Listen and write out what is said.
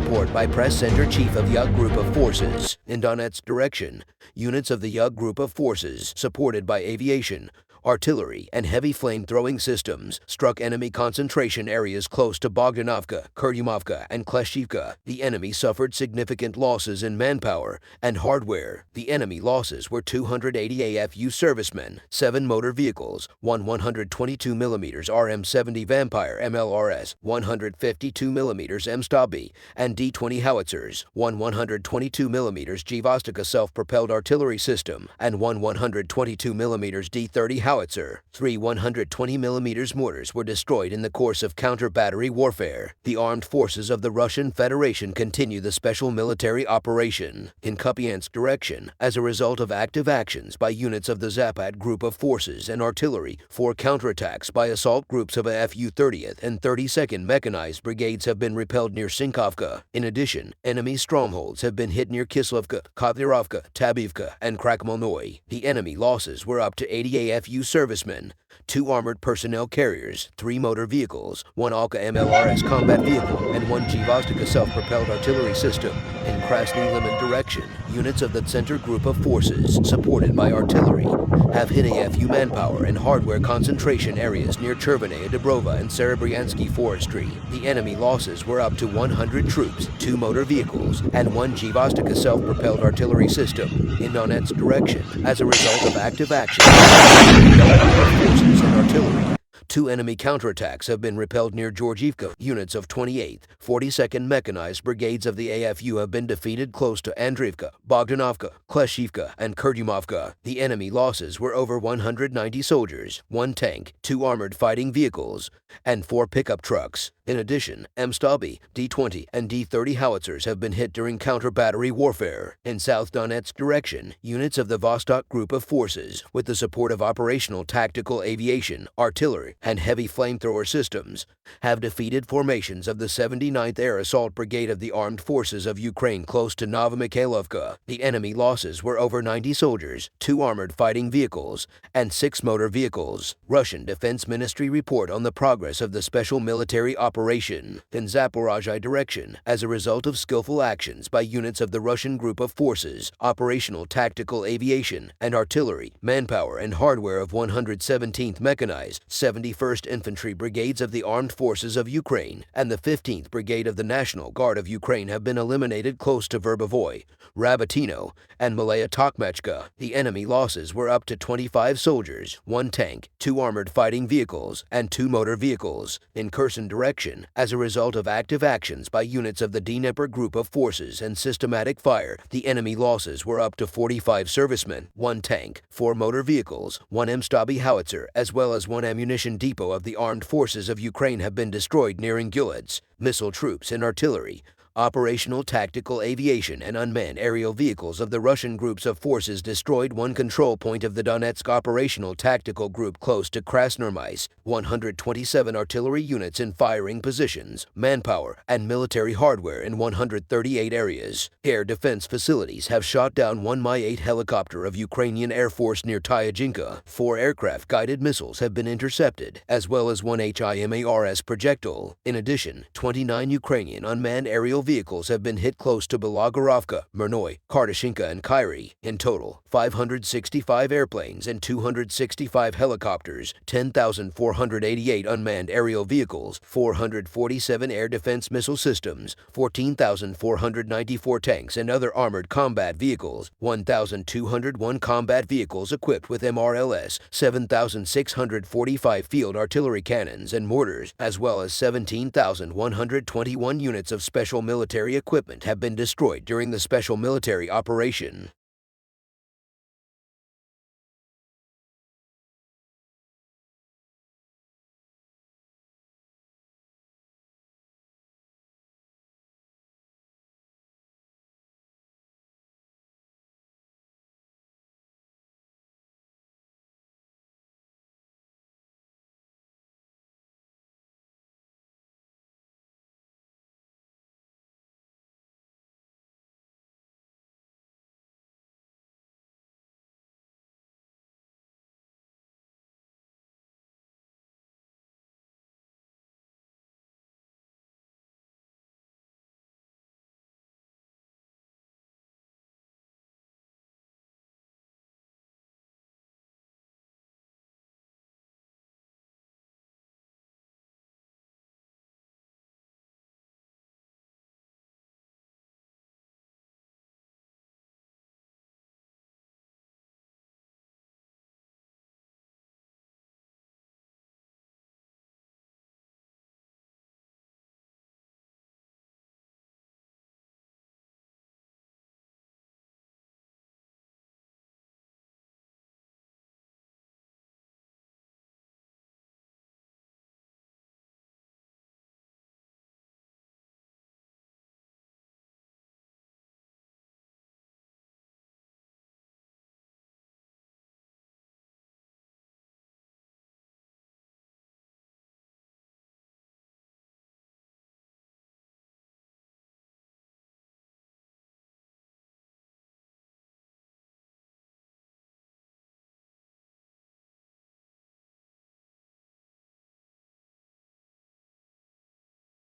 report by Press Center Chief of Yug Group of Forces. In Donetsk direction, units of the Yug Group of Forces, supported by aviation, artillery, and heavy flame-throwing systems, struck enemy concentration areas close to Bogdanovka, Kurdyumovka, and Kleshivka. The enemy suffered significant losses in manpower and hardware. The enemy losses were 280 AFU servicemen, 7 motor vehicles, one 122mm RM-70 Vampire MLRS, 152mm M-Stabi, and D-20 howitzers, one 122mm G-Vostok self-propelled artillery system, and one 122mm D-30 howitzer. 3 120mm mortars were destroyed in the course of counter-battery warfare. The armed forces of the Russian Federation continue the special military operation in Kupiansk direction as a result of active actions by units of the Zapad Group of Forces and artillery. 4 counterattacks by assault groups of AFU 30th and 32nd Mechanized Brigades have been repelled near Sinkovka. In addition, enemy strongholds have been hit near Kislovka, Kotlyrovka, Tabivka, and Krakmalnoy. The enemy losses were up to 80 AFU servicemen, 2 armored personnel carriers, 3 motor vehicles, 1 Alka MLRS combat vehicle, and 1 G-Vostok self-propelled artillery system. In Krasny Liman direction, units of the Center Group of Forces, supported by artillery, have hit AFU manpower and hardware concentration areas near Chervenaya Dubrova and Serebryansky Forestry. The enemy losses were up to 100 troops, 2 motor vehicles, and 1 G-Vostok self-propelled artillery system. In Donetsk direction, as a result of active action, forces and artillery, 2 enemy counterattacks have been repelled near Georgiivka. Units of 28th, 42nd Mechanized Brigades of the AFU have been defeated close to Andreevka, Bogdanovka, Kleshivka, and Kurdyumovka. The enemy losses were over 190 soldiers, 1 tank, 2 armored fighting vehicles, and 4 pickup trucks. In addition, M-Stabi, D-20, and D-30 howitzers have been hit during counter-battery warfare. In South Donetsk direction, units of the Vostok Group of Forces, with the support of operational tactical aviation, artillery, and heavy flamethrower systems, have defeated formations of the 79th Air Assault Brigade of the Armed Forces of Ukraine close to Novomikhailovka. The enemy losses were over 90 soldiers, 2 armored fighting vehicles, and 6 motor vehicles. Russian Defense Ministry report on the progress of the special military operation in Zaporozhye direction as a result of skillful actions by units of the Russian Group of Forces, operational tactical aviation and artillery, manpower and hardware of 117th Mechanized, 71st Infantry Brigades of the Armed Forces of Ukraine, and the 15th Brigade of the National Guard of Ukraine have been eliminated close to Verbovoy, Rabatino, and Malaya Tokmachka. The enemy losses were up to 25 soldiers, 1 tank, 2 armored fighting vehicles, and 2 motor vehicles. In Kherson direction, as a result of active actions by units of the Dnieper Group of Forces and systematic fire, the enemy losses were up to 45 servicemen, 1 tank, 4 motor vehicles, 1 M-Stabi howitzer, as well as 1 ammunition depot of the Armed Forces of Ukraine have been destroyed near Ingulets. Missile troops and artillery, operational tactical aviation and unmanned aerial vehicles of the Russian groups of forces destroyed 1 control point of the Donetsk operational tactical group close to Krasnoarmysk, 127 artillery units in firing positions, manpower, and military hardware in 138 areas. Air defense facilities have shot down 1 Mi-8 helicopter of Ukrainian Air Force near Tyajinka. 4 aircraft-guided missiles have been intercepted, as well as 1 HIMARS projectile. In addition, 29 Ukrainian unmanned aerial vehicles have been hit close to Belogorovka, Mernoy, Kardashinka, and Kyrie. In total, 565 airplanes and 265 helicopters, 10,488 unmanned aerial vehicles, 447 air defense missile systems, 14,494 tanks and other armored combat vehicles, 1,201 combat vehicles equipped with MRLS, 7,645 field artillery cannons and mortars, as well as 17,121 units of special military equipment have been destroyed during the special military operation.